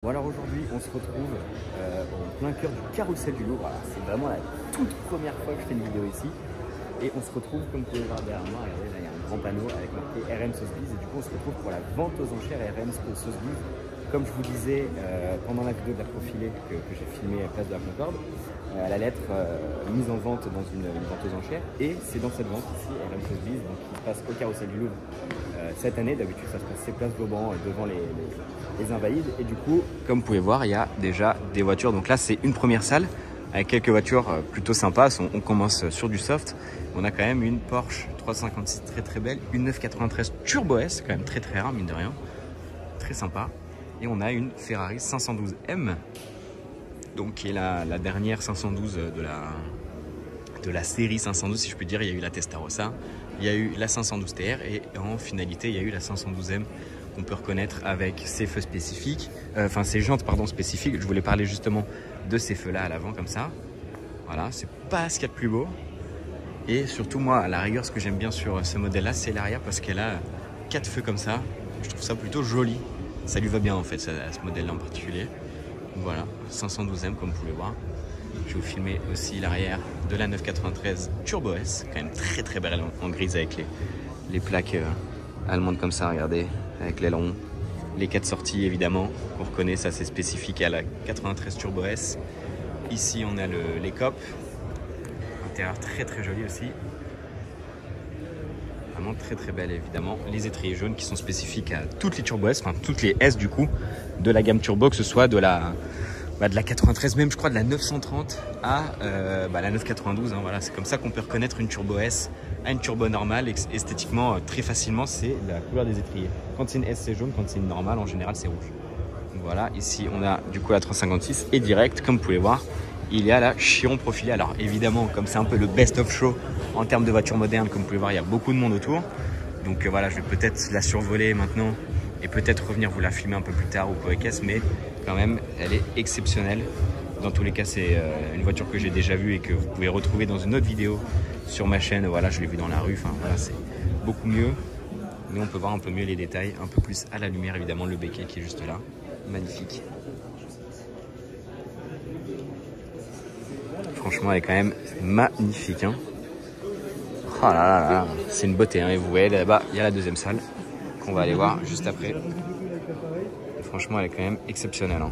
Bon alors aujourd'hui on se retrouve en plein cœur du carrousel du Louvre. Voilà, c'est vraiment la toute première fois que je fais une vidéo ici. Et on se retrouve, comme vous pouvez voir derrière moi, regardez, là il y a un grand panneau avec marqué RM Sotheby's. Et du coup on se retrouve pour la vente aux enchères RM Sotheby's. Comme je vous disais pendant la vidéo de la profilée que j'ai filmée à Place de la Concorde, à la lettre mise en vente dans une vente aux enchères. Et c'est dans cette vente ici, RM Sotheby's, donc qui se passe au carrousel du Louvre cette année. D'habitude ça se passe c'est Place Vauban devant les Invalides. Et du coup, comme vous pouvez voir, il y a déjà des voitures. Donc là c'est une première salle avec quelques voitures plutôt sympas. On commence sur du soft. On a quand même une Porsche 356 très belle, une 993 Turbo S, quand même très rare mine de rien, très sympa. Et on a une Ferrari 512M, donc qui est la dernière 512 de la série 512 si je peux dire. Il y a eu la Testarossa, il y a eu la 512 TR et en finalité il y a eu la 512M qu'on peut reconnaître avec ses feux spécifiques, enfin ses jantes pardon spécifiques. Je voulais parler justement de ces feux là à l'avant comme ça. Voilà, c'est pas ce qu'il y a de plus beau. Et surtout moi à la rigueur ce que j'aime bien sur ce modèle là c'est l'arrière parce qu'elle a 4 feux comme ça. Je trouve ça plutôt joli. Ça lui va bien en fait à ce modèle là en particulier. Donc voilà, 512M comme vous pouvez voir. Je vais vous filmer aussi l'arrière de la 993 Turbo S, quand même très belle en grise avec les plaques allemandes comme ça, regardez, avec l'aileron. Les 4 sorties évidemment, qu'on reconnaît, ça c'est spécifique à la 93 Turbo S. Ici on a les copes, intérieur très joli aussi. Vraiment très belle évidemment. Les étriers jaunes qui sont spécifiques à toutes les Turbo S, enfin toutes les S du coup, de la gamme Turbo, que ce soit de la 93, même je crois de la 930 à la 992, hein, voilà, c'est comme ça qu'on peut reconnaître une Turbo S à une Turbo normale esthétiquement très facilement. C'est la couleur des étriers. Quand c'est une S c'est jaune, quand c'est une normale en général c'est rouge. Donc voilà, ici on a du coup la 356 et direct, comme vous pouvez voir, il y a la Chiron profilée. Alors évidemment, comme c'est un peu le best of show en termes de voitures modernes, comme vous pouvez voir, il y a beaucoup de monde autour. Donc voilà, je vais peut-être la survoler maintenant et peut-être revenir vous la filmer un peu plus tard ou pour les caisses, mais quand même elle est exceptionnelle. Dans tous les cas c'est une voiture que j'ai déjà vue et que vous pouvez retrouver dans une autre vidéo sur ma chaîne. Voilà, je l'ai vue dans la rue, enfin voilà, c'est beaucoup mieux, mais on peut voir un peu mieux les détails, un peu plus à la lumière évidemment. Le béquet qui est juste là, magnifique. Franchement elle est quand même magnifique hein. Oh là là, c'est une beauté hein. Et vous voyez là-bas il y a la deuxième salle qu'on va aller voir juste après. Et franchement elle est quand même exceptionnelle hein.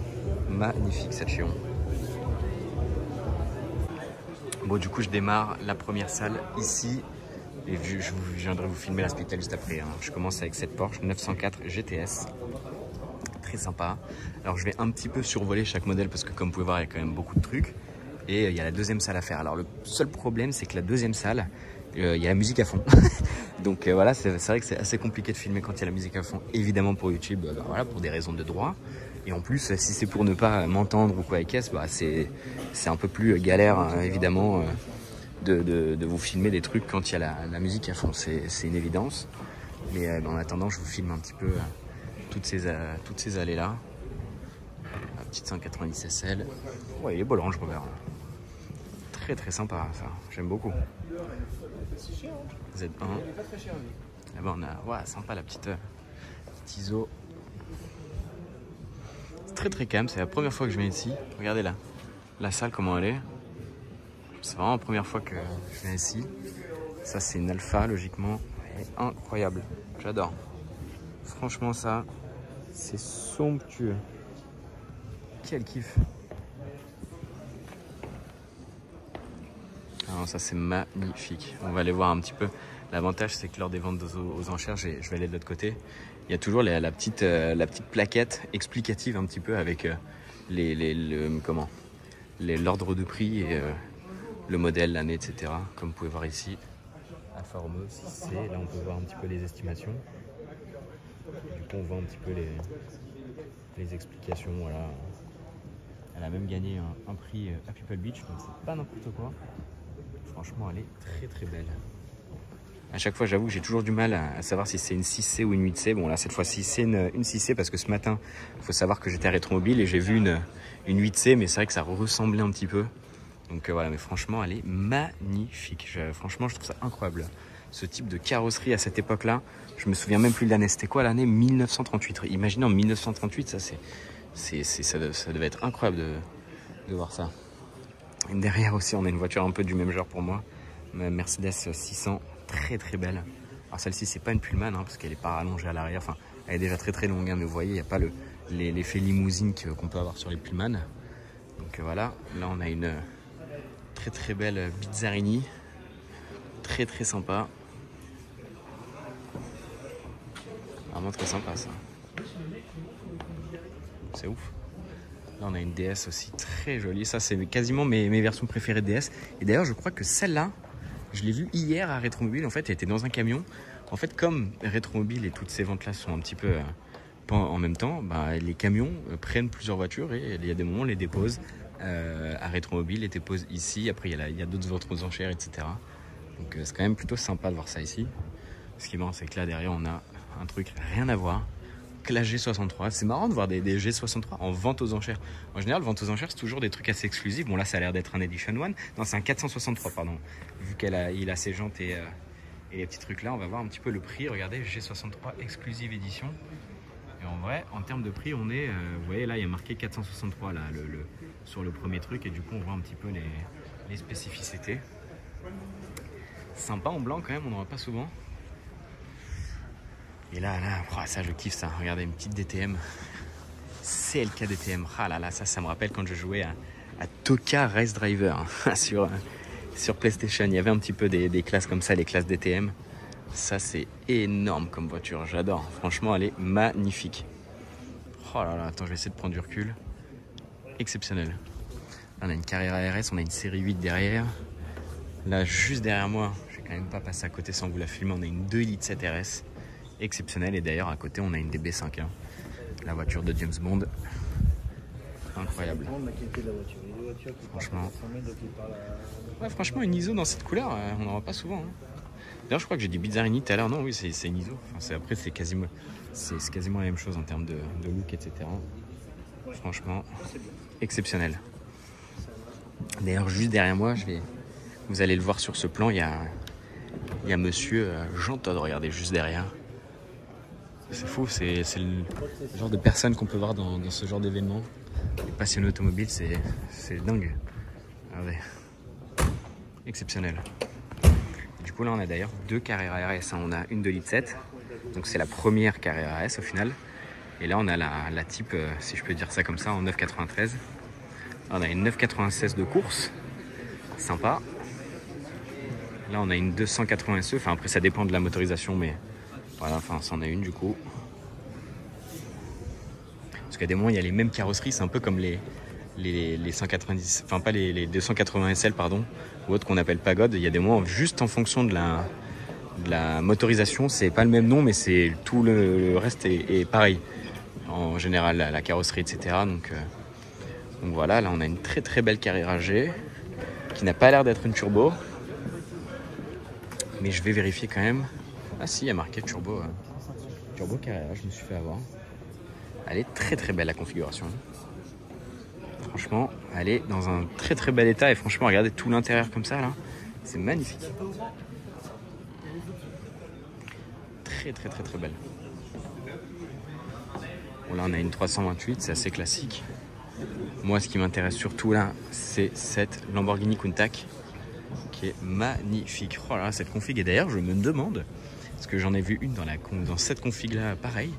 Magnifique cette Chiron. Bon du coup je démarre la première salle ici et je viendrai vous filmer la spectacle juste après hein. Je commence avec cette Porsche 904 GTS, très sympa. Alors je vais un petit peu survoler chaque modèle parce que comme vous pouvez voir il y a quand même beaucoup de trucs. Et il y a la deuxième salle à faire. Alors le seul problème c'est que la deuxième salle il y a la musique à fond. Donc voilà, c'est vrai que c'est assez compliqué de filmer quand il y a la musique à fond, évidemment pour YouTube, voilà, pour des raisons de droit. Et en plus, si c'est pour ne pas m'entendre ou quoi avec caisse, c'est un peu plus galère, hein, évidemment, de vous filmer des trucs quand il y a la musique à fond. C'est une évidence. Mais en attendant, je vous filme un petit peu toutes ces allées-là. La petite 190 SL. Ouais, il est beau le Range Rover. Très sympa, ça. J'aime beaucoup. Z1. Là-bas, on a... Ouais, sympa la petite ISO. C'est très calme, c'est la première fois que je viens ici. Regardez là, la salle comment elle est. C'est vraiment la première fois que je viens ici. Ça c'est une Alpha logiquement. Elle est incroyable, j'adore. Franchement ça, c'est somptueux. Quel kiff. Alors ça c'est magnifique. On va aller voir un petit peu. L'avantage c'est que lors des ventes aux enchères, je vais aller de l'autre côté. Il y a toujours la petite plaquette explicative un petit peu avec l'ordre de prix et le modèle, l'année, etc. Comme vous pouvez voir ici, Alfa Romeo 6C. Là on peut voir un petit peu les estimations. Du coup on voit un petit peu les explications. Voilà. Elle a même gagné un prix à People Beach, donc c'est pas n'importe quoi. Franchement elle est très belle. À chaque fois, j'avoue que j'ai toujours du mal à savoir si c'est une 6C ou une 8C. Bon, là, cette fois-ci, c'est une 6C parce que ce matin, il faut savoir que j'étais à Rétromobile et j'ai vu une 8C, mais c'est vrai que ça ressemblait un petit peu. Donc voilà, mais franchement, elle est magnifique. Franchement, je trouve ça incroyable. Ce type de carrosserie à cette époque-là, je me souviens même plus de l'année. C'était quoi l'année 1938. Imaginez en 1938, ça Ça devait être incroyable de voir ça. Et derrière aussi, on a une voiture un peu du même genre pour moi. Ma Mercedes 600, très très belle. Alors celle-ci, c'est pas une Pullman, hein, parce qu'elle est pas rallongée à l'arrière. Enfin, elle est déjà très très longue, hein, mais vous voyez, il n'y a pas l'effet limousine qu'on peut avoir sur les Pullman. Donc voilà, là on a une très très belle Bizzarini. Très très sympa. Vraiment très sympa ça. C'est ouf. Là on a une DS aussi très jolie. Ça c'est quasiment mes versions préférées de DS. Et d'ailleurs je crois que celle-là, je l'ai vue hier à Rétromobile. En fait elle était dans un camion. En fait comme Rétromobile et toutes ces ventes là sont un petit peu pas en même temps, bah, les camions prennent plusieurs voitures et il y a des moments on les dépose à Rétromobile, les dépose ici. Après il y a d'autres ventes aux enchères, etc. Donc c'est quand même plutôt sympa de voir ça ici. Ce qui est marrant c'est que là derrière on a un truc rien à voir. La G63, c'est marrant de voir des G63 en vente aux enchères. En général, vente aux enchères, c'est toujours des trucs assez exclusifs. Bon, là, ça a l'air d'être un Edition One. Non, c'est un 463, pardon. Vu il a ses jantes et les petits trucs là, on va voir un petit peu le prix. Regardez, G63 Exclusive Edition. Et en vrai, en termes de prix, on est... vous voyez, là, il y a marqué 463 là, sur le premier truc. Et du coup, on voit un petit peu les spécificités. Sympa en blanc quand même, on n'en voit pas souvent. Et là, ça je kiffe ça. Regardez, une petite DTM. CLK DTM. Ah là là, ça me rappelle quand je jouais à Toka Race Driver sur PlayStation. Il y avait un petit peu des classes comme ça, les classes DTM. Ça, c'est énorme comme voiture. J'adore. Franchement, elle est magnifique. Oh là là, attends, je vais essayer de prendre du recul. Exceptionnel. Là, on a une Carrera RS, on a une série 8 derrière. Là, juste derrière moi, je vais quand même pas passer à côté sans vous la filmer. On a une 2 litres 7 RS. Exceptionnel, et d'ailleurs à côté on a une DB5 hein. La voiture de James Bond, incroyable. Franchement, ouais, franchement une ISO dans cette couleur on n'en voit pas souvent hein. D'ailleurs je crois que j'ai dit Bizzarini tout à l'heure. Non, oui, c'est une ISO, enfin, après c'est quasiment la même chose en termes de look, etc. Franchement exceptionnel. D'ailleurs juste derrière moi, vous allez le voir sur ce plan, il y a monsieur Jean Todt, regardez juste derrière. C'est fou, c'est le genre de personne qu'on peut voir dans ce genre d'événement. Les passionnés automobiles, c'est dingue. Regardez. Exceptionnel. Du coup là on a d'ailleurs deux Carrera RS. On a une 2 litres 7, donc c'est la première Carrera RS au final. Et là on a la type, si je peux dire ça comme ça, en 993. On a une 996 de course, sympa. Là on a une 280 SE, enfin après ça dépend de la motorisation, mais voilà, enfin c'en est une du coup. Parce qu'à des moments il y a les mêmes carrosseries, c'est un peu comme les 190, enfin pas les 280 SL pardon, ou autres qu'on appelle Pagode. Il y a des moments juste en fonction de la motorisation, c'est pas le même nom, mais c'est tout le reste est pareil. En général la carrosserie, etc. Donc voilà, là on a une très très belle Carrera G qui n'a pas l'air d'être une turbo. Mais je vais vérifier quand même. Ah si, il y a marqué turbo. Turbo Carrera, je me suis fait avoir. Elle est très très belle la configuration. Franchement, elle est dans un très très bel état. Et franchement, regardez tout l'intérieur comme ça là. C'est magnifique. Très très très très belle. Bon là on a une 328, c'est assez classique. Moi ce qui m'intéresse surtout là, c'est cette Lamborghini Countach qui est magnifique. Oh là là, cette config, et d'ailleurs je me demande, parce que j'en ai vu une dans cette config là, pareil,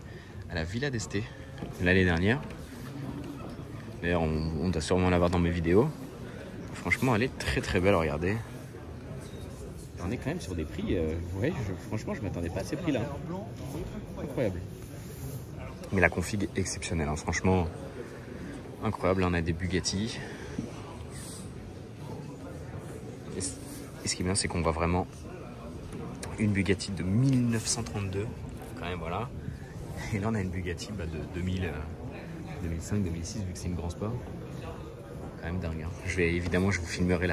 à la Villa d'Este l'année dernière. D'ailleurs on doit sûrement l'avoir dans mes vidéos. Franchement elle est très très belle, regardez. On est quand même sur des prix, ouais, franchement je m'attendais pas à ces prix là. Incroyable. Mais la config est exceptionnelle, hein, franchement incroyable. On a des Bugatti. Et ce qui est bien, c'est qu'on voit vraiment une Bugatti de 1932, quand même, voilà. Et là, on a une Bugatti de 2000, 2005, 2006, vu que c'est une grand sport. Quand même dingue. Hein. Évidemment, je vous filmerai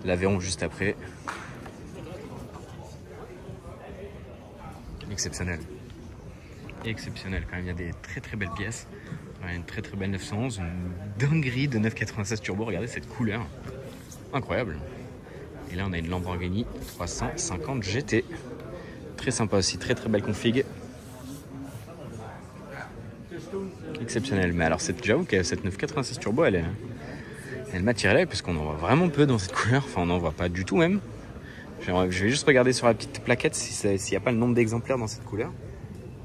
l'Aveyron juste après. Exceptionnel. Exceptionnel, quand même. Il y a des très très belles pièces. Une très très belle 911, une dinguerie de 996 turbo. Regardez cette couleur. Incroyable. Et là, on a une Lamborghini 350 GT. Très sympa aussi, très très belle config. exceptionnelle. Mais alors j'avoue que cette 986 Turbo, elle m'attire l'œil parce qu'on en voit vraiment peu dans cette couleur. Enfin, on n'en voit pas du tout même. Je vais juste regarder sur la petite plaquette s'il n'y a pas le nombre d'exemplaires dans cette couleur.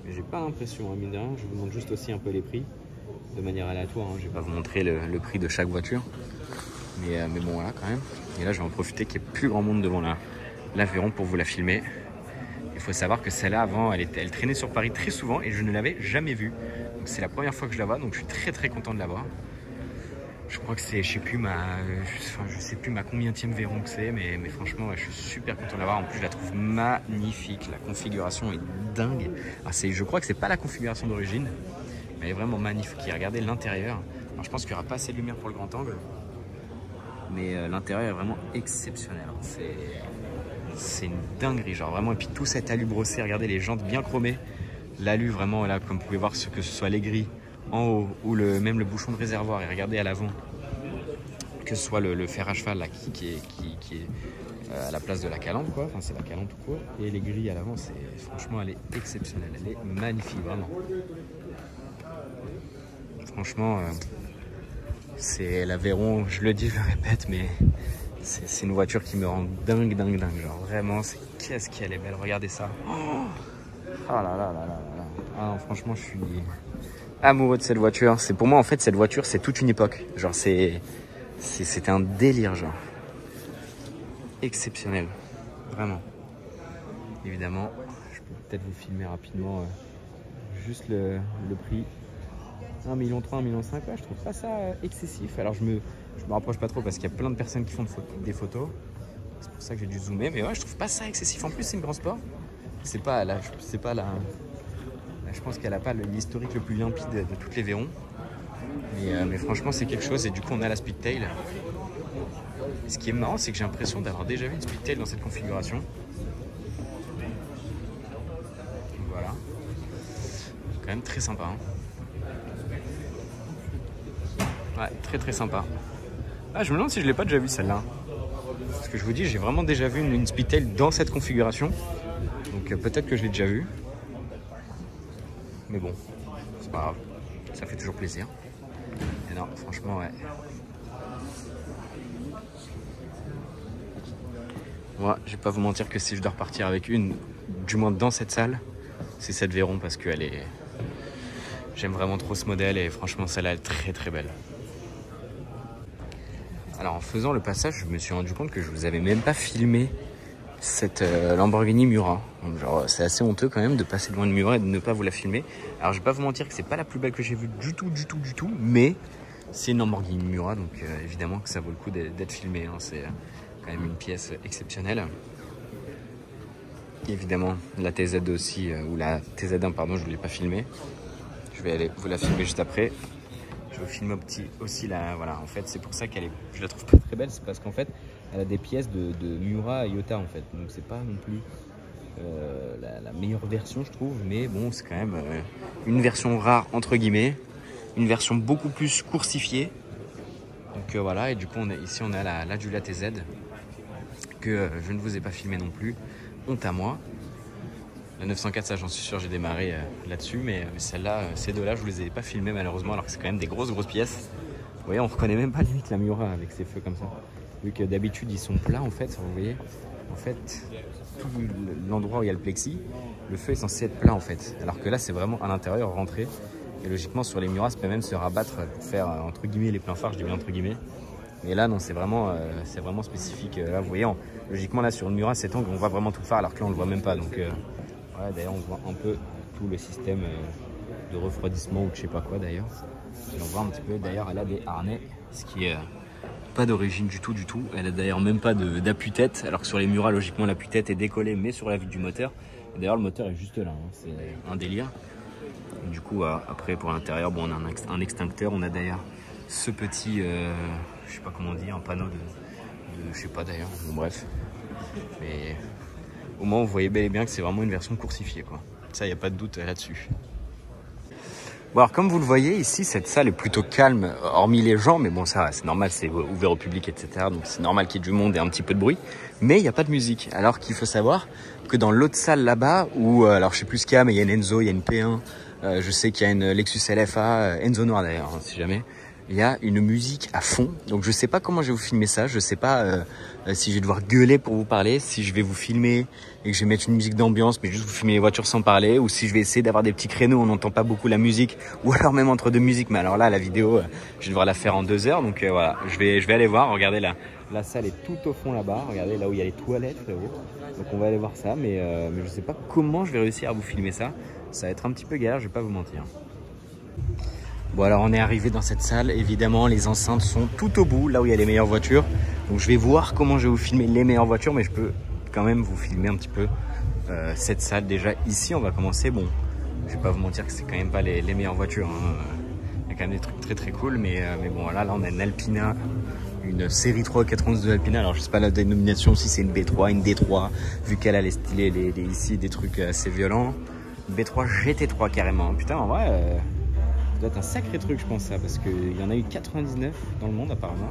Mais j'ai pas l'impression, hein, mine de rien. Je vous montre juste aussi un peu les prix de manière aléatoire. Hein. Je vais pas vous montrer le prix de chaque voiture. Mais bon, voilà quand même. Et là, je vais en profiter qu'il n'y ait plus grand monde devant l'Aveyron pour vous la filmer. Il faut savoir que celle-là, avant, elle traînait sur Paris très souvent et je ne l'avais jamais vue. Donc c'est la première fois que je la vois, donc je suis très très content de la voir. Je crois que c'est, je sais plus ma combienième Veyron que c'est, mais franchement, ouais, je suis super content de la voir. En plus, je la trouve magnifique. La configuration est dingue. Alors, je crois que c'est pas la configuration d'origine, mais elle est vraiment magnifique. Et regardez l'intérieur. Alors, je pense qu'il n'y aura pas assez de lumière pour le grand angle, mais l'intérieur est vraiment exceptionnel. C'est une dinguerie, genre vraiment. Et puis tout cet alu brossé, regardez les jantes bien chromées. L'alu vraiment, là, comme vous pouvez voir, que ce soit les grilles en haut ou même le bouchon de réservoir. Et regardez à l'avant, que ce soit le fer à cheval là, qui est à la place de la calandre, quoi. Enfin, c'est la calandre tout court. Et les grilles à l'avant, franchement, elle est exceptionnelle. Elle est magnifique, vraiment. Franchement, c'est l'Aveyron, je le dis, je le répète, mais c'est une voiture qui me rend dingue. Genre vraiment, qu'est-ce qu'elle est belle, regardez ça. Oh là là. Ah non, franchement, je suis amoureux de cette voiture. C'est pour moi, en fait, cette voiture, c'est toute une époque. Genre, c'était un délire, genre. Exceptionnel, vraiment. Évidemment, je peux peut-être vous filmer rapidement juste le prix. 1,3 million, 1,5 million, ouais, je trouve pas ça excessif. Alors je me rapproche pas trop parce qu'il y a plein de personnes qui font des photos. C'est pour ça que j'ai dû zoomer. Mais ouais, je trouve pas ça excessif. En plus, c'est une Grand Sport. Je pense qu'elle a pas l'historique le plus limpide de toutes les Veyron. Mais franchement, c'est quelque chose. Et du coup, on a la Speedtail. Ce qui est marrant, c'est que j'ai l'impression d'avoir déjà vu une Speedtail dans cette configuration. Voilà. Quand même très sympa. Hein. Ouais, très sympa. Ah, je me demande si je l'ai pas déjà vu celle-là. Parce que je vous dis, j'ai vraiment déjà vu une Speedtail dans cette configuration. Donc peut-être que je l'ai déjà vu. Mais bon, c'est pas grave. Ça fait toujours plaisir. Et non, franchement, ouais. Moi, je vais pas vous mentir que si je dois repartir avec une, du moins dans cette salle, c'est cette Veyron parce qu'elle est... J'aime vraiment trop ce modèle et franchement, celle-là est très belle. Alors en faisant le passage, je me suis rendu compte que je vous avais même pas filmé cette Lamborghini Miura. Donc, genre, c'est assez honteux quand même de passer devant une Miura et de ne pas vous la filmer. Alors je vais pas vous mentir que c'est pas la plus belle que j'ai vue du tout, mais c'est une Lamborghini Miura, donc évidemment que ça vaut le coup d'être filmé. Hein. C'est quand même une pièce exceptionnelle. Et évidemment la TZ aussi, ou la TZ1 pardon, je ne l'ai pas filmée. Je vais aller vous la filmer juste après. Je vais filmer aussi là, voilà. En fait, c'est pour ça je la trouve pas très belle, c'est parce qu'en fait, elle a des pièces de Miura et Iota en fait. Donc c'est pas non plus la meilleure version, je trouve, mais bon, c'est quand même une version rare entre guillemets, une version beaucoup plus coursifiée. Donc voilà, et du coup, ici on a la Giulia TZ que je ne vous ai pas filmé non plus. Honte à moi. La 904, ça j'en suis sûr, j'ai démarré là-dessus, mais celle-là, ces deux-là, je vous les ai pas filmés malheureusement, alors que c'est quand même des grosses pièces. Vous voyez, on reconnaît même pas limite la Miura avec ses feux comme ça. Vu que d'habitude ils sont plats en fait, vous voyez. En fait, tout l'endroit où il y a le plexi, le feu est censé être plat en fait. Alors que là, c'est vraiment à l'intérieur rentré. Et logiquement, sur les Miura, ça peut même se rabattre pour faire entre guillemets les pleins phares, je dis bien entre guillemets. Mais là, non, c'est vraiment spécifique. Là, vous voyez, logiquement, là sur une Miura, cet angle, on voit vraiment tout le phare, alors que là, on le voit même pas. Donc, ouais, d'ailleurs, on voit un peu tout le système de refroidissement ou de je sais pas quoi d'ailleurs. On voit un petit peu. D'ailleurs, elle a des harnais, ce qui est pas d'origine du tout. Elle a d'ailleurs même pas d'appui-tête, alors que sur les Miura, logiquement, l'appui-tête est décollée, mais sur la vitre du moteur. D'ailleurs, le moteur est juste là. Hein. C'est un délire. Du coup, après, pour l'intérieur, bon, on a un extincteur. On a d'ailleurs ce petit, je sais pas comment dire, un panneau de je sais pas d'ailleurs. Bon, bref. Mais au moins, vous voyez bel et bien que c'est vraiment une version coursifiée, quoi. Ça, il n'y a pas de doute là-dessus. Bon, alors comme vous le voyez ici, cette salle est plutôt calme, hormis les gens, mais bon, ça c'est normal, c'est ouvert au public, etc. Donc c'est normal qu'il y ait du monde et un petit peu de bruit, mais il n'y a pas de musique. Alors qu'il faut savoir que dans l'autre salle là-bas, où, alors je sais plus ce qu'il y a, mais il y a une Enzo, il y a une P1, Je sais qu'il y a une Lexus LFA, Enzo Noir d'ailleurs, hein, si jamais. Il y a une musique à fond, donc je sais pas comment je vais vous filmer ça, je sais pas si je vais devoir gueuler pour vous parler, si je vais vous filmer et que je vais mettre une musique d'ambiance mais juste vous filmer les voitures sans parler, ou si je vais essayer d'avoir des petits créneaux où on n'entend pas beaucoup la musique, ou alors même entre deux musiques, mais alors là la vidéo je vais devoir la faire en 2 heures, donc voilà, je vais aller voir, regardez là, la salle est tout au fond là-bas, regardez là où il y a les toilettes là-haut, donc on va aller voir ça, mais je sais pas comment je vais réussir à vous filmer ça, ça va être un petit peu galère, je vais pas vous mentir. Bon alors on est arrivé dans cette salle, évidemment les enceintes sont tout au bout, là où il y a les meilleures voitures. Donc je vais voir comment je vais vous filmer les meilleures voitures, mais je peux quand même vous filmer un petit peu cette salle. Déjà ici on va commencer, bon je vais pas vous mentir que c'est quand même pas les meilleures voitures, hein. Il y a quand même des trucs très très cool, mais bon voilà, là on a une Alpina, une série 3 411 de Alpina, alors je sais pas la dénomination, si c'est une B3, une D3, vu qu'elle a ici des trucs assez violents. Une B3 GT3 carrément, putain en vrai... Ça doit être un sacré truc je pense ça, parce qu'il y en a eu 99 dans le monde apparemment.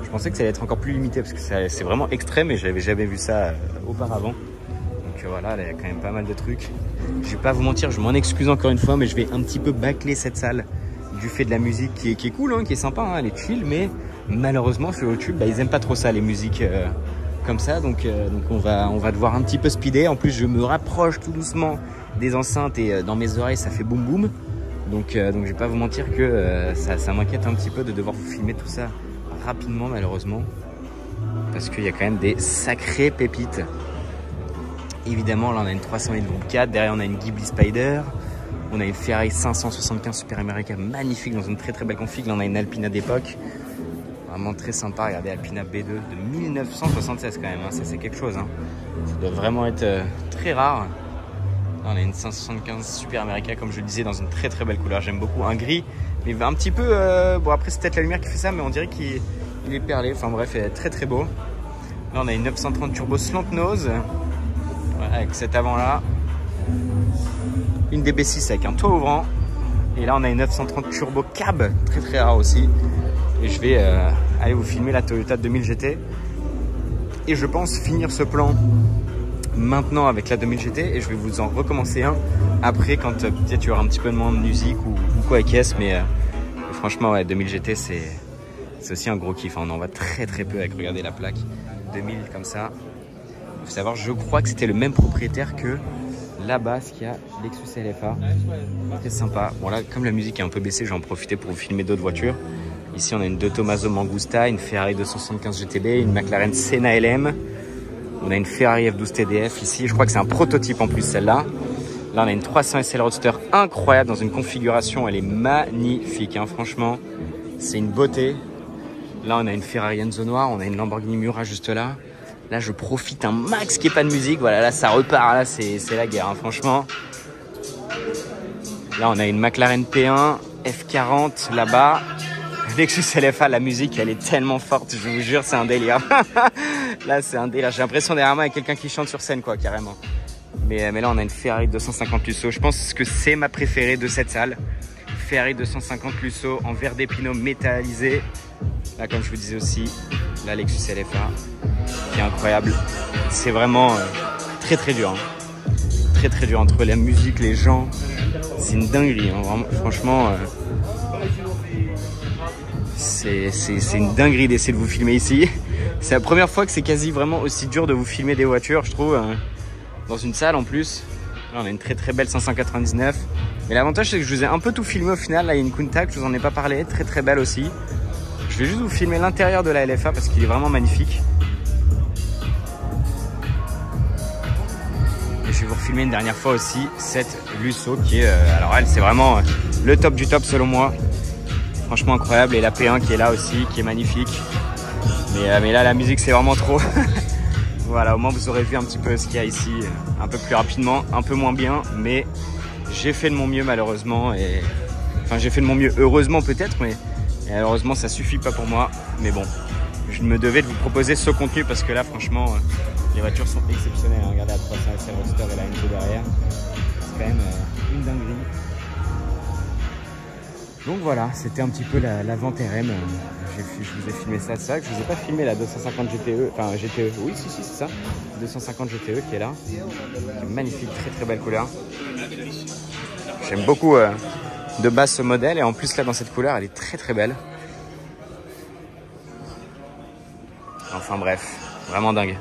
Je pensais que ça allait être encore plus limité parce que c'est vraiment extrême et j'avais jamais vu ça auparavant. Donc voilà, là, il y a quand même pas mal de trucs. Je vais pas vous mentir, je m'en excuse encore une fois, mais je vais un petit peu bâcler cette salle du fait de la musique qui est cool, hein, qui est sympa, hein, elle est chill, mais malheureusement sur YouTube bah, ils aiment pas trop ça, les musiques comme ça, donc on va devoir un petit peu speeder. En plus je me rapproche tout doucement des enceintes et dans mes oreilles ça fait boum boum. Donc je vais pas vous mentir que ça m'inquiète un petit peu de devoir vous filmer tout ça rapidement malheureusement, parce qu'il y a quand même des sacrées pépites. Évidemment là on a une 308 groupe 4, derrière on a une Ghibli Spider, on a une Ferrari 575 Super America magnifique dans une très très belle config, là on a une Alpina d'époque, vraiment très sympa, regardez Alpina B2 de 1976 quand même, hein. Ça c'est quelque chose, hein. Ça doit vraiment être très rare. Là, on a une 575 Super America comme je le disais dans une très très belle couleur, j'aime beaucoup, un gris mais un petit peu bon après c'est peut-être la lumière qui fait ça, mais on dirait qu'il est perlé, enfin bref il est très très beau. Là on a une 930 turbo slant nose, voilà, avec cet avant là, une DB6 avec un toit ouvrant, et là on a une 930 turbo cab très très rare aussi, et je vais aller vous filmer la Toyota 2000 GT et je pense finir ce plan maintenant avec la 2000 GT, et je vais vous en recommencer un après quand peut-être il y aura un petit peu de moins de musique ou quoi avec S, mais franchement ouais, 2000 GT c'est aussi un gros kiff, hein. On en voit très très peu avec, regardez la plaque 2000 comme ça. Il faut savoir, je crois que c'était le même propriétaire que là-bas, ce qu'il y a Lexus LFA, très sympa. Bon là comme la musique est un peu baissée, je vais en profiter pour vous filmer d'autres voitures. Ici on a une De Tomaso Mangusta, une Ferrari 275 GTB, une McLaren Senna LM. On a une Ferrari F12 TDF ici, je crois que c'est un prototype en plus celle-là. Là on a une 300 SL Roadster incroyable dans une configuration, elle est magnifique, hein, franchement, c'est une beauté. Là on a une Ferrari Enzo Noir, on a une Lamborghini Miura juste là. Là je profite un max qu'il n'y ait pas de musique, voilà, là ça repart, là c'est la guerre, hein, franchement. Là on a une McLaren P1, F40 là-bas. Lexus LFA, la musique elle est tellement forte, je vous jure c'est un délire. Là c'est un délire, j'ai l'impression derrière moi il y a quelqu'un qui chante sur scène quoi, carrément. Mais là on a une Ferrari 250 Lusso, je pense que c'est ma préférée de cette salle. Ferrari 250 Lusso en verre d'épinot métallisé. Là comme je vous disais aussi, la Lexus LFA qui est incroyable. C'est vraiment très très dur, hein. Très très dur entre la musique, les gens, c'est une dinguerie, hein, vraiment, franchement. C'est une dinguerie d'essayer de vous filmer ici. C'est la première fois que c'est quasi vraiment aussi dur de vous filmer des voitures, je trouve, dans une salle en plus. Là on a une très très belle 599. Mais l'avantage c'est que je vous ai un peu tout filmé au final. Là il y a une Countach, je vous en ai pas parlé, très très belle aussi. Je vais juste vous filmer l'intérieur de la LFA parce qu'il est vraiment magnifique. Et je vais vous refilmer une dernière fois aussi cette Lusso qui est, alors elle c'est vraiment le top du top selon moi. Franchement incroyable, et la P1 qui est là aussi, qui est magnifique. Mais là la musique c'est vraiment trop. Voilà, au moins vous aurez vu un petit peu ce qu'il y a ici, un peu plus rapidement, un peu moins bien, mais j'ai fait de mon mieux malheureusement. Enfin j'ai fait de mon mieux heureusement peut-être, mais malheureusement ça suffit pas pour moi. Mais bon, je me devais de vous proposer ce contenu parce que là franchement les voitures sont exceptionnelles, hein. Regardez la 300 SL Roadster et la Enzo derrière, c'est quand même une dinguerie. Donc voilà, c'était un petit peu la vente RM. Je vous ai filmé ça, c'est vrai que je vous ai pas filmé la 250 GTE, enfin GTE, oui si c'est ça, 250 GTE qui est là, qui est magnifique, très très belle couleur. Je J'aime beaucoup de base ce modèle et en plus là dans cette couleur elle est très très belle. Enfin bref, vraiment dingue.